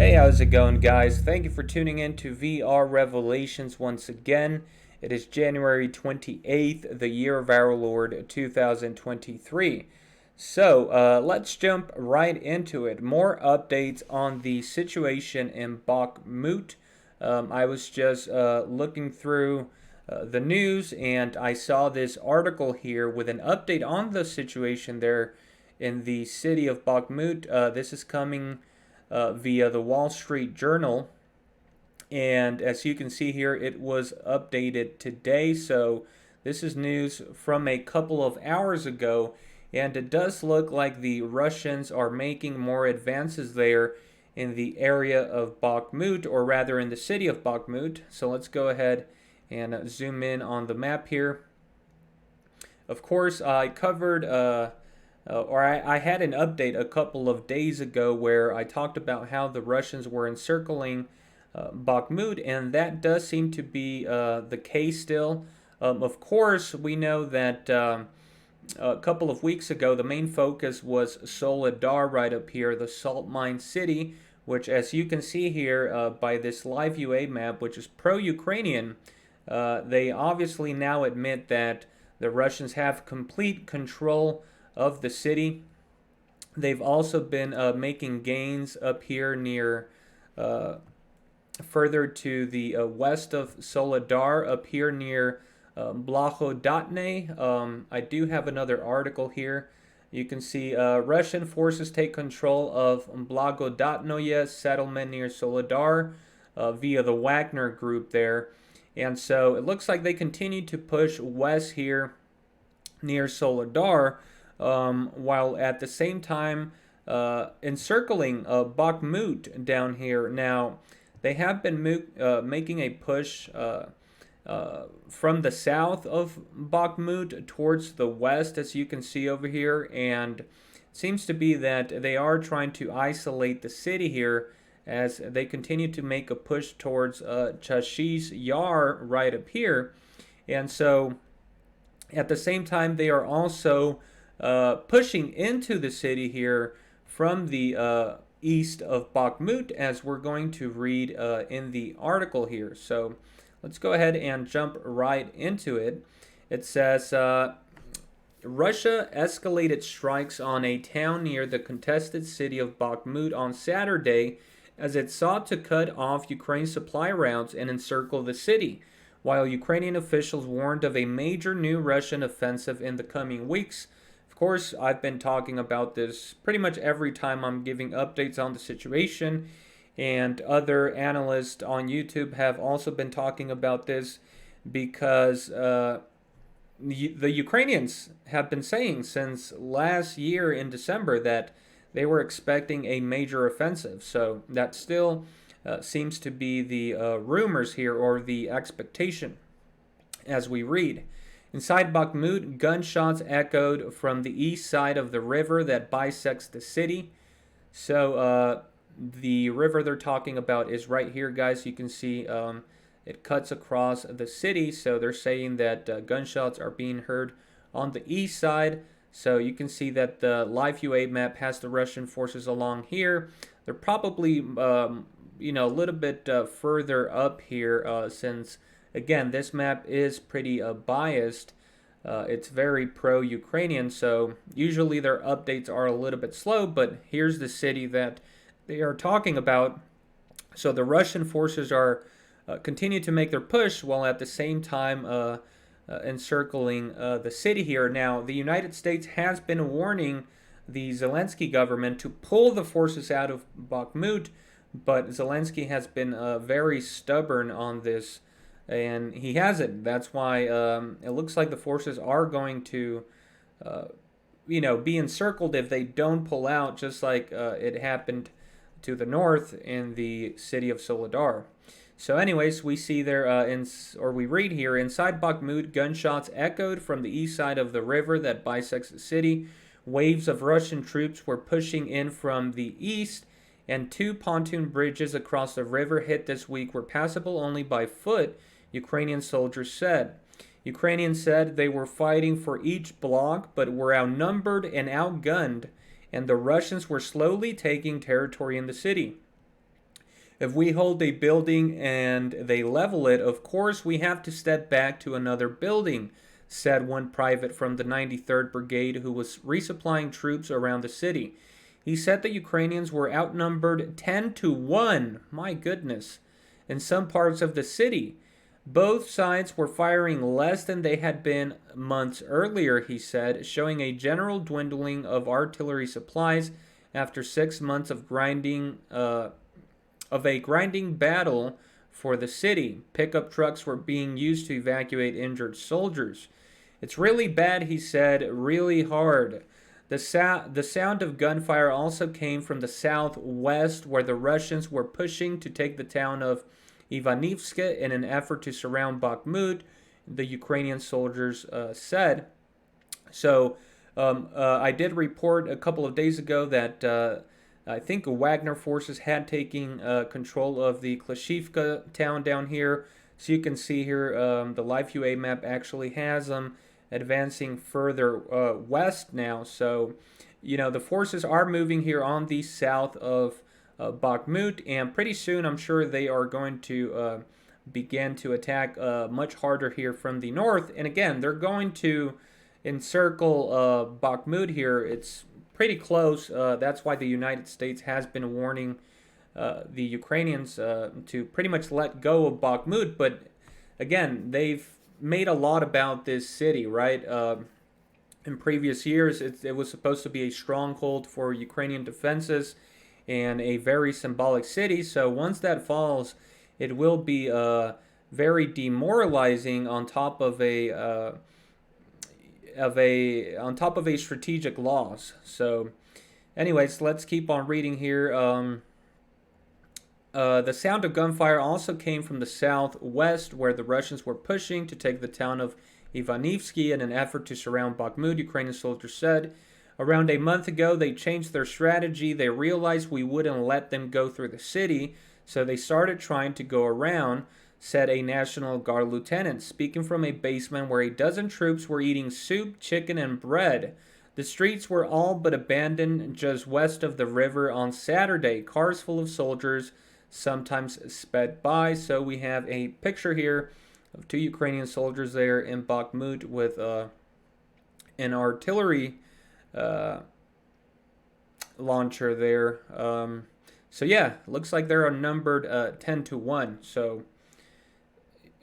Hey, how's it going, guys? Thank you for tuning in to VR Revelations once again. It is January 28th, the year of our Lord 2023. So, let's jump right into it. More updates on the situation in Bakhmut. I was just looking through the news and I saw this article here with an update on the situation there in the city of Bakhmut. This is coming via the Wall Street Journal. And as you can see here, it was updated today. So this is news from a couple of hours ago. And it does look like the Russians are making more advances there in the area of Bakhmut, or rather in the city of Bakhmut. So let's go ahead and zoom in on the map here. Of course, I covered I had an update a couple of days ago where I talked about how the Russians were encircling Bakhmut, and that does seem to be the case still. Of course, we know that a couple of weeks ago, the main focus was Soledar right up here, the salt mine city, which, as you can see here by this live UA map, which is pro-Ukrainian, they obviously now admit that the Russians have complete control of the city. They've also been making gains up here near further to the west of Soledar, up here near Blagodatnoye. I do have another article here. You can see Russian forces take control of Blagodatnoye settlement near Soledar via the Wagner group there. And so it looks like they continue to push west here near Soledar, while at the same time encircling Bakhmut down here. Now, they have been making a push from the south of Bakhmut towards the west, as you can see over here, and it seems to be that they are trying to isolate the city here as they continue to make a push towards Chasiv Yar right up here. And so at the same time, they are also pushing into the city here from the east of Bakhmut, as we're going to read in the article here. So let's go ahead and jump right into it. It says Russia escalated strikes on a town near the contested city of Bakhmut on Saturday as it sought to cut off Ukraine's supply routes and encircle the city, while Ukrainian officials warned of a major new Russian offensive in the coming weeks. Of course, I've been talking about this pretty much every time I'm giving updates on the situation, and other analysts on YouTube have also been talking about this because the Ukrainians have been saying since last year in December that they were expecting a major offensive. So that still seems to be the rumors here, or the expectation as we read. Inside Bakhmut, gunshots echoed from the east side of the river that bisects the city. So the river they're talking about is right here, guys. You can see it cuts across the city. So they're saying that gunshots are being heard on the east side. So you can see that the live UA map has the Russian forces along here. They're probably a little bit further up here since, again, this map is pretty biased. It's very pro-Ukrainian, so usually their updates are a little bit slow, but here's the city that they are talking about. So the Russian forces are continue to make their push while at the same time encircling the city here. Now, the United States has been warning the Zelensky government to pull the forces out of Bakhmut, but Zelensky has been very stubborn on this, and he hasn't. That's why it looks like the forces are going to, be encircled if they don't pull out, just like it happened to the north in the city of Soledar. So anyways, we see there, we read here, inside Bakhmut, gunshots echoed from the east side of the river that bisects the city. Waves of Russian troops were pushing in from the east, and 2 pontoon bridges across the river hit this week were passable only by foot, Ukrainian soldiers said. Ukrainians said they were fighting for each block, but were outnumbered and outgunned, and the Russians were slowly taking territory in the city. If we hold a building and they level it, of course we have to step back to another building, said one private from the 93rd Brigade who was resupplying troops around the city. He said the Ukrainians were outnumbered 10 to 1. My goodness. In some parts of the city. Both sides were firing less than they had been months earlier, he said, showing a general dwindling of artillery supplies after 6 months of a grinding battle for the city. Pickup trucks were being used to evacuate injured soldiers. It's really bad, he said, really hard. The sound of gunfire also came from the southwest, where the Russians were pushing to take the town of Ivanivska in an effort to surround Bakhmut, the Ukrainian soldiers said. So I did report a couple of days ago that I think Wagner forces had taken control of the Klashivka town down here. So you can see here the Live UA map actually has them advancing further west now. So, the forces are moving here on the south of Bakhmut, and pretty soon I'm sure they are going to begin to attack much harder here from the north. And again, they're going to encircle Bakhmut here. It's pretty close. That's why the United States has been warning the Ukrainians to pretty much let go of Bakhmut. But again, they've made a lot about this city, right? In previous years, it was supposed to be a stronghold for Ukrainian defenses and a very symbolic city. So once that falls, it will be very demoralizing on top of a strategic loss. So, anyways, let's keep on reading here. The sound of gunfire also came from the southwest, where the Russians were pushing to take the town of Ivanivsky in an effort to surround Bakhmut, Ukrainian soldiers said. Around a month ago, they changed their strategy. They realized we wouldn't let them go through the city, so they started trying to go around, said a National Guard lieutenant, speaking from a basement where a dozen troops were eating soup, chicken, and bread. The streets were all but abandoned just west of the river on Saturday. Cars full of soldiers sometimes sped by. So we have a picture here of 2 Ukrainian soldiers there in Bakhmut with an artillery launcher there. So yeah, looks like they're outnumbered 10 to 1. So,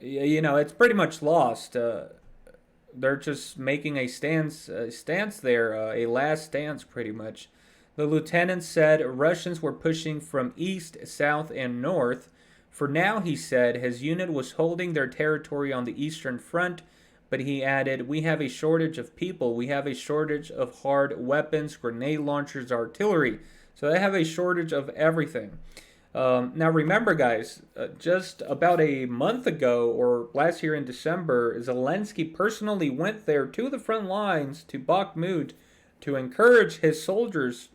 it's pretty much lost. They're just making a stance there, a last stance pretty much. The lieutenant said Russians were pushing from east, south, and north. For now, he said, his unit was holding their territory on the eastern front, but he added, we have a shortage of people. We have a shortage of hard weapons, grenade launchers, artillery. So they have a shortage of everything. Now remember, guys, just about a month ago, or last year in December, Zelensky personally went there to the front lines, to Bakhmut, to encourage his soldiers,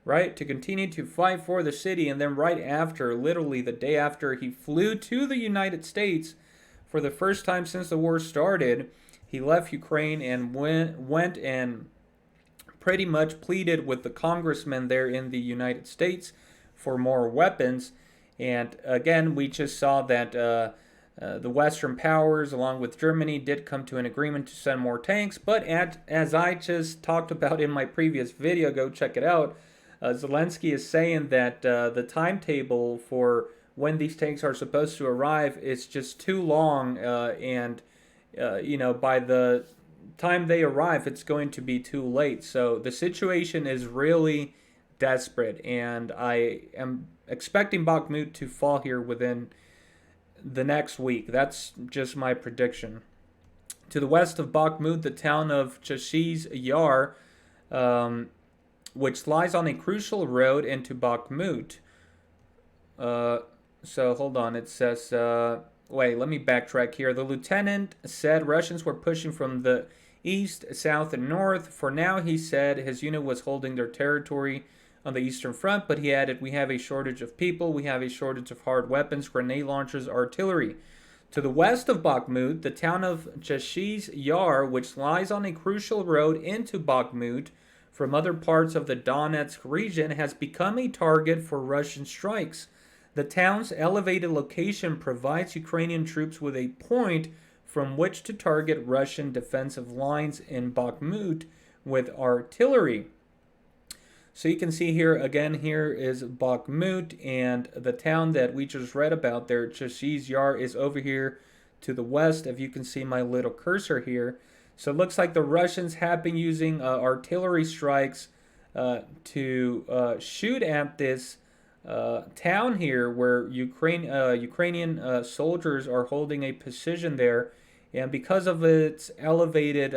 right, to continue to fight for the city. And then right after, literally the day after, he flew to the United States for the first time since the war started. He left Ukraine and went and pretty much pleaded with the congressmen there in the United States for more weapons. And again, we just saw that the Western powers, along with Germany, did come to an agreement to send more tanks. But as I just talked about in my previous video, go check it out, Zelensky is saying that the timetable for when these tanks are supposed to arrive is just too long, and by the time they arrive, it's going to be too late. So the situation is really desperate, and I am expecting Bakhmut to fall here within the next week. That's just my prediction. To the west of Bakhmut, the town of Chasiv Yar, which lies on a crucial road into Bakhmut. So hold on, it says, wait, let me backtrack here. The lieutenant said Russians were pushing from the east, south, and north. For now, he said his unit was holding their territory on the eastern front, but he added, we have a shortage of people, we have a shortage of hard weapons, grenade launchers, artillery. To the west of Bakhmut, the town of Chasiv Yar, which lies on a crucial road into Bakhmut from other parts of the Donetsk region, has become a target for Russian strikes. The town's elevated location provides Ukrainian troops with a point from which to target Russian defensive lines in Bakhmut with artillery. So you can see here, again, here is Bakhmut, and the town that we just read about there, Chasiv Yar, is over here to the west, if you can see my little cursor here. So it looks like the Russians have been using artillery strikes to shoot at this town here where Ukrainian soldiers are holding a position there. And because of its elevated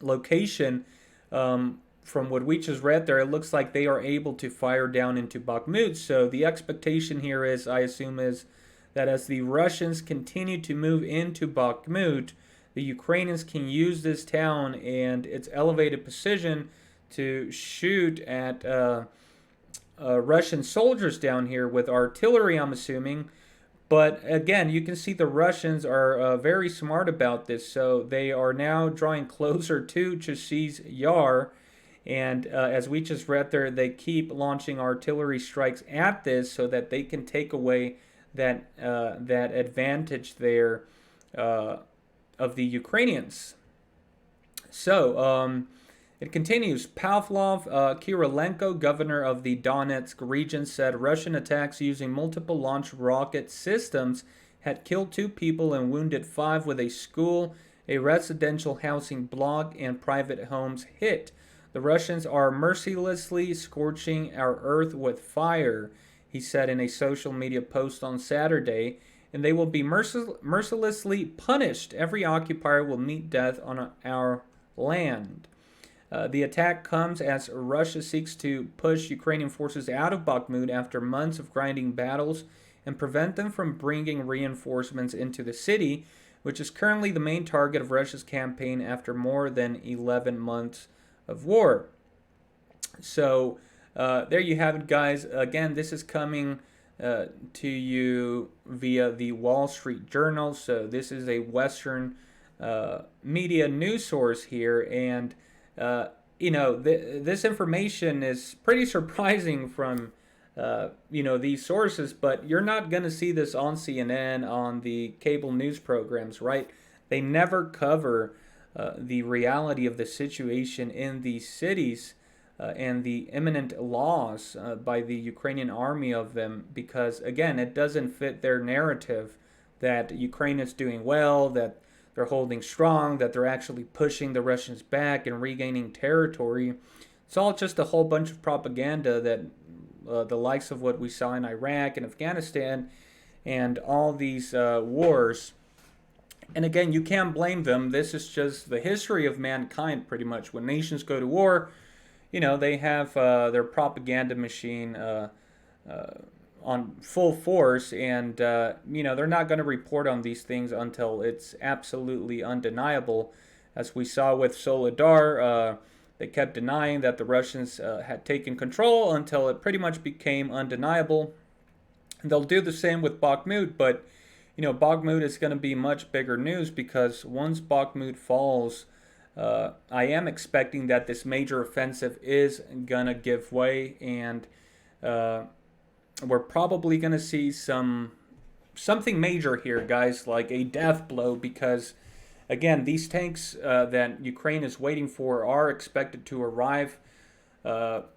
location, from what we just read there, it looks like they are able to fire down into Bakhmut. So the expectation here is, I assume, is that as the Russians continue to move into Bakhmut, the Ukrainians can use this town and its elevated position to shoot at Russian soldiers down here with artillery, I'm assuming. But again, you can see the Russians are very smart about this. So they are now drawing closer to Chasiv Yar. And as we just read there, they keep launching artillery strikes at this so that they can take away that advantage there of the Ukrainians. So it continues. Pavlov Kirilenko, governor of the Donetsk region, said Russian attacks using multiple launch rocket systems had killed 2 people and wounded 5, with a school, a residential housing block, and private homes hit. The Russians are mercilessly scorching our earth with fire, he said in a social media post on Saturday, and they will be mercilessly punished. Every occupier will meet death on our land. The attack comes as Russia seeks to push Ukrainian forces out of Bakhmut after months of grinding battles and prevent them from bringing reinforcements into the city, which is currently the main target of Russia's campaign after more than 11 months of war. So there you have it, guys. Again, this is coming to you via the Wall Street Journal. So this is a Western media news source here, and this information is pretty surprising from these sources, but you're not going to see this on CNN, on the cable news programs, right? They never cover the reality of the situation in these cities and the imminent loss by the Ukrainian army of them, because, again, it doesn't fit their narrative that Ukraine is doing well, that they're holding strong, that they're actually pushing the Russians back and regaining territory. It's all just a whole bunch of propaganda that the likes of what we saw in Iraq and Afghanistan and all these wars. And again, you can't blame them. This is just the history of mankind, pretty much. When nations go to war, they have their propaganda machine on full force, and they're not going to report on these things until it's absolutely undeniable. As we saw with Soledar, they kept denying that the Russians had taken control until it pretty much became undeniable. And they'll do the same with Bakhmut, but Bakhmut is going to be much bigger news, because once Bakhmut falls, I am expecting that this major offensive is going to give way, and we're probably going to see something major here, guys, like a death blow, because, again, these tanks that Ukraine is waiting for are expected to arrive at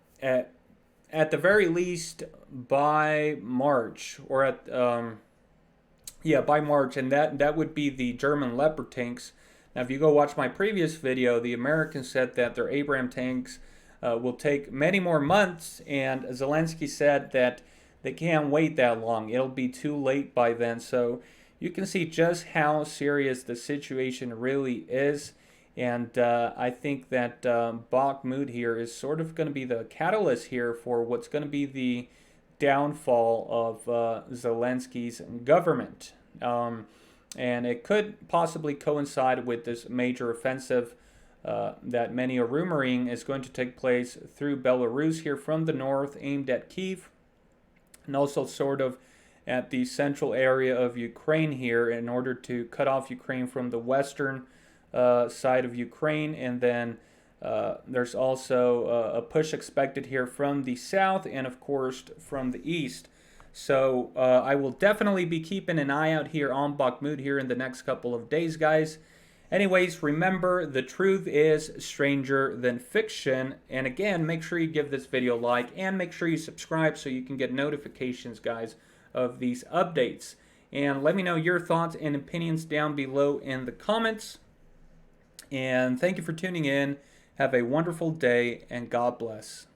the very least by March, or by March, and that would be the German Leopard tanks. Now, if you go watch my previous video, the Americans said that their Abrams tanks will take many more months, and Zelensky said that they can't wait that long. It'll be too late by then. So you can see just how serious the situation really is, and I think that Bakhmut here is sort of going to be the catalyst here for what's going to be the downfall of Zelensky's government. And it could possibly coincide with this major offensive that many are rumoring is going to take place through Belarus here from the north, aimed at Kyiv, and also sort of at the central area of Ukraine here, in order to cut off Ukraine from the western side of Ukraine. And then there's also a push expected here from the south, and of course from the east. So I will definitely be keeping an eye out here on Bakhmut here in the next couple of days, guys. Anyways, remember, the truth is stranger than fiction. And again, make sure you give this video a like and make sure you subscribe so you can get notifications, guys, of these updates. And let me know your thoughts and opinions down below in the comments. And thank you for tuning in. Have a wonderful day and God bless.